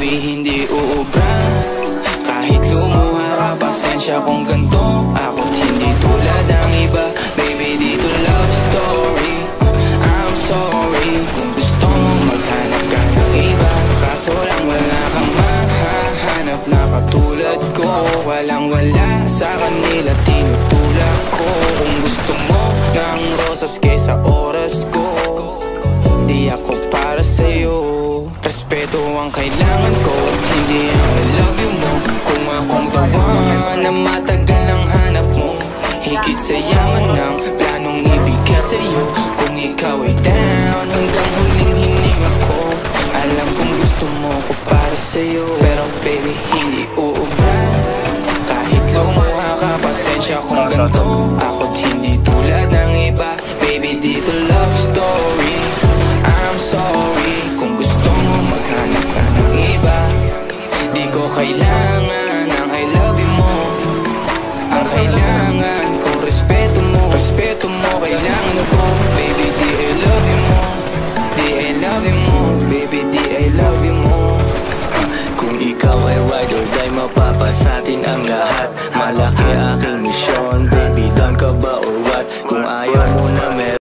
baby, hindi uubra. Kahit lumuha ka, pasensya kung ganto. Ako't hindi tulad ng iba, baby, dito love story. I'm sorry kung gusto mong maghanap ka ng iba, kaso lang wala kang mahahanap na katulad ko. Walang wala sa kanila, tinutulak ko. Kung gusto mo ng rosas kesa oras ko, di ako para sa'yo. Respeto ang kailangan ko at hindi ang I love you mo. Kung akong the one na matagal ang hanap mo, higit sa yaman ng planong ibigay sa'yo. Kung ikaw ay down, hanggang huling hininga ko. Alam kong gusto mo ko para sa'yo, pero baby, hindi uubra. Kahit lumuha ka, pasensya kung ganto. Ako't hindi tulad ng iba, baby, dito love story. I'm sorry kung gusto mo maghanap ka ng iba, di ko kailangan ang I love you mo. Ang kailangan ko respeto mo. Respeto mo kailangan ko, baby, di I love you mo. Di I love you mo, baby, di I love you mo. Kung ikaw ay ride or die, mapapasatin ang lahat. Malaki aking